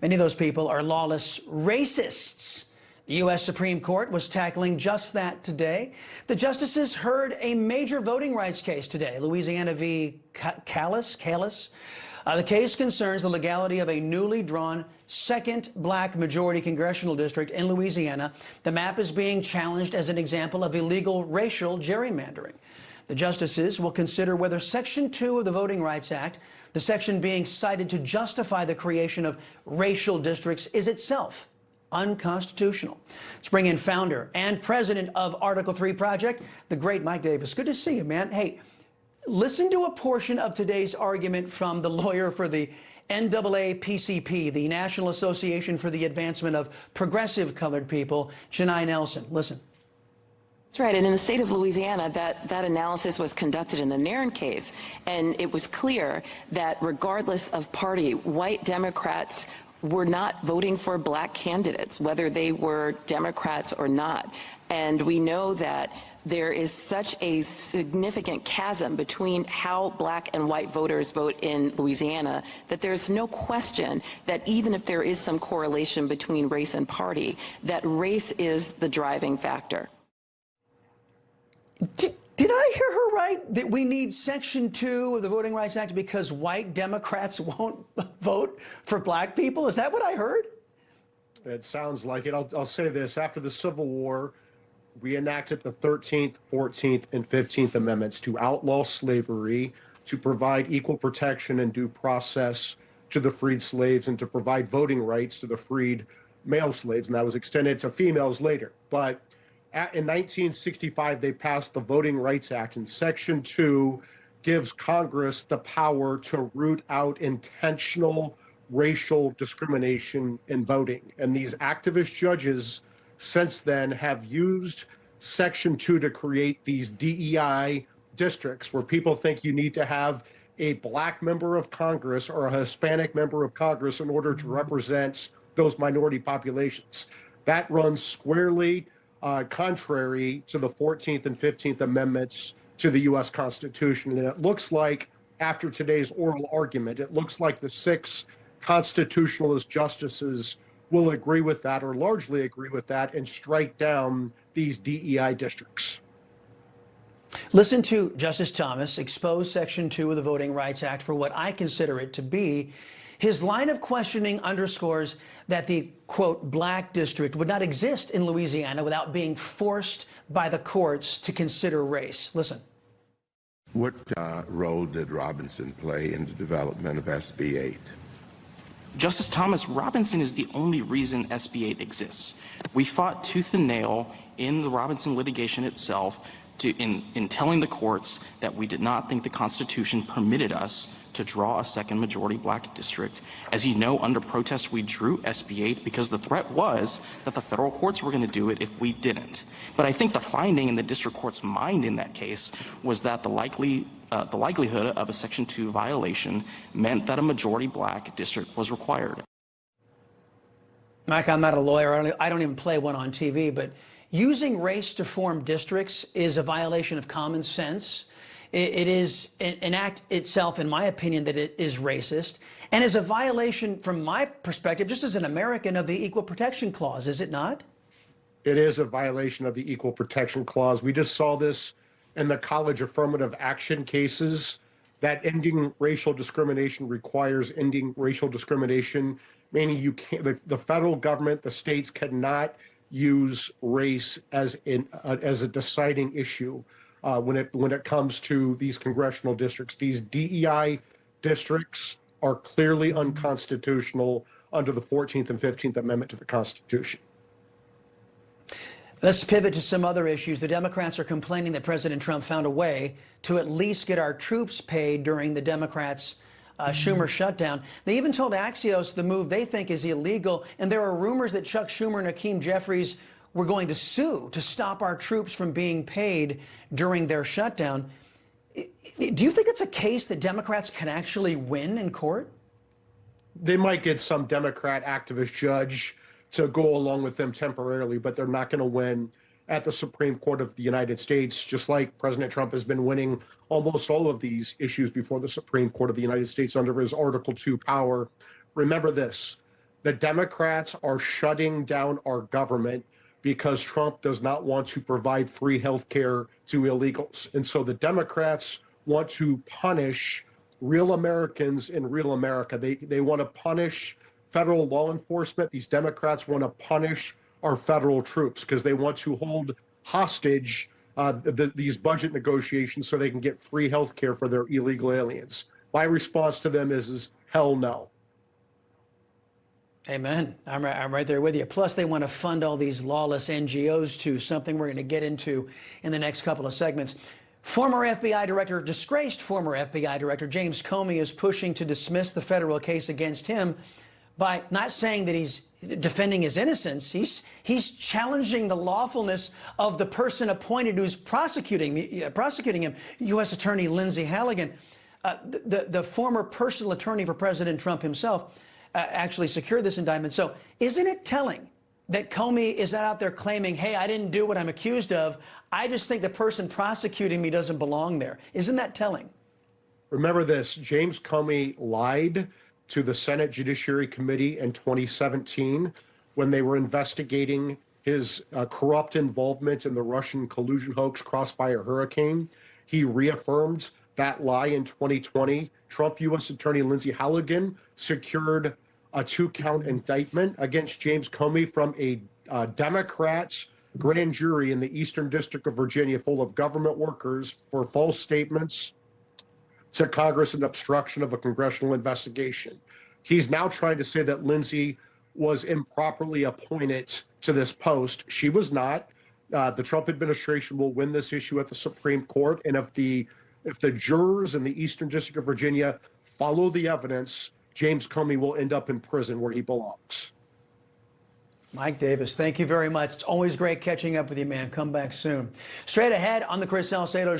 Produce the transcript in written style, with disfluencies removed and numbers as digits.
Many of those people are lawless racists. The U.S. Supreme Court was tackling just that today. The justices heard a major voting rights case today, Louisiana v. Callis. The case concerns the legality of a newly drawn second black majority congressional district in Louisiana. The map is being challenged as an example of illegal racial gerrymandering. The justices will consider whether Section 2 of the Voting Rights Act, the section being cited to justify the creation of racial districts, is itself unconstitutional. Let's bring in founder and president of Article 3 Project, the great Mike Davis. Good to see you, man. Hey, listen to a portion of today's argument from the lawyer for the NAACP, the National Association for the Advancement of Progressive Colored People, Shania Nelson. Listen. That's right. And in the state of Louisiana, that analysis was conducted in the Nairn case. And it was clear that regardless of party, white Democrats were not voting for black candidates, whether they were Democrats or not. And we know that there is such a significant chasm between how black and white voters vote in Louisiana that there's no question that even if there is some correlation between race and party, that race is the driving factor. Did I hear her right that we need Section 2 of the Voting Rights Act because white Democrats won't vote for black people? Is that what I heard? It sounds like it. I'll say this. After the Civil War, we enacted the 13th, 14th, and 15th Amendments to outlaw slavery, to provide equal protection and due process to the freed slaves, and to provide voting rights to the freed male slaves. And that was extended to females later. But in 1965, they passed the Voting Rights Act, and Section 2 gives Congress the power to root out intentional racial discrimination in voting. And these activist judges since then have used Section 2 to create these DEI districts where people think you need to have a black member of Congress or a Hispanic member of Congress in order to represent those minority populations. That runs squarely contrary to the 14th and 15th Amendments to the U.S. Constitution. And it looks like, after today's oral argument, it looks like the 6 constitutionalist justices will agree with that, or largely agree with that, and strike down these DEI districts. Listen to Justice Thomas expose Section 2 of the Voting Rights Act for what I consider it to be. His line of questioning underscores that the, quote, black district would not exist in Louisiana without being forced by the courts to consider race. Listen. What role did Robinson play in the development of SB 8? Justice Thomas, Robinson is the only reason SB 8 exists. We fought tooth and nail in the Robinson litigation itself in telling the courts that we did not think the Constitution permitted us to draw a second majority black district. As you know, under protest, we drew SB 8 because the threat was that the federal courts were going to do it if we didn't. But I think the finding in the district court's mind in that case was that the likelihood of a Section 2 violation meant that a majority black district was required. Mike, I'm not a lawyer. I don't even play one on TV, but using race to form districts is a violation of common sense. It is an act itself, in my opinion, that it is racist, and is a violation, from my perspective, just as an American, of the Equal Protection Clause, is it not? It is a violation of the Equal Protection Clause. We just saw this in the college affirmative action cases, that ending racial discrimination requires ending racial discrimination, meaning you can't, the federal government, the states cannot use race as a deciding issue when it comes to these congressional districts. These DEI districts are clearly unconstitutional under the 14th and 15th Amendment to the Constitution. Let's pivot to some other issues. The Democrats are complaining that President Trump found a way to at least get our troops paid during the Democrats' Schumer shutdown. They even told Axios the move they think is illegal, and there are rumors that Chuck Schumer and Hakeem Jeffries were going to sue to stop our troops from being paid during their shutdown. Do you think it's a case that Democrats can actually win in court? They might get some Democrat activist judge to go along with them temporarily, but they're not going to win at the Supreme Court of the United States, just like President Trump has been winning almost all of these issues before the Supreme Court of the United States under his Article 2 power. Remember this, The Democrats are shutting down our government because Trump does not want to provide free health care to illegals. And so the Democrats want to punish real Americans in real America. They want to punish federal law enforcement. These Democrats want to punish our federal troops because they want to hold hostage these budget negotiations so they can get free health care for their illegal aliens. My response to them is hell no. Amen. I'm right there with you. Plus, they want to fund all these lawless NGOs too, something we're going to get into in the next couple of segments. Disgraced former FBI Director James Comey is pushing to dismiss the federal case against him by not saying that he's defending his innocence. He's challenging the lawfulness of the person appointed who's prosecuting him, U.S. Attorney Lindsay Halligan. The former personal attorney for President Trump himself actually secured this indictment. So isn't it telling that Comey is out there claiming, hey, I didn't do what I'm accused of. I just think the person prosecuting me doesn't belong there. Isn't that telling? Remember this, James Comey lied to the Senate Judiciary Committee in 2017 when they were investigating his corrupt involvement in the Russian collusion hoax Crossfire Hurricane. He reaffirmed that lie in 2020. Trump U.S. Attorney Lindsay Halligan secured a 2-count indictment against James Comey from a Democrats grand jury in the Eastern District of Virginia full of government workers for false statements to Congress and obstruction of a congressional investigation. He's now trying to say that Lindsay was improperly appointed to this post. She was not. The Trump administration will win this issue at the Supreme Court. And if the jurors in the Eastern District of Virginia follow the evidence, James Comey will end up in prison where he belongs. Mike Davis, thank you very much. It's always great catching up with you, man. Come back soon. Straight ahead on the Chris Salcedo Show.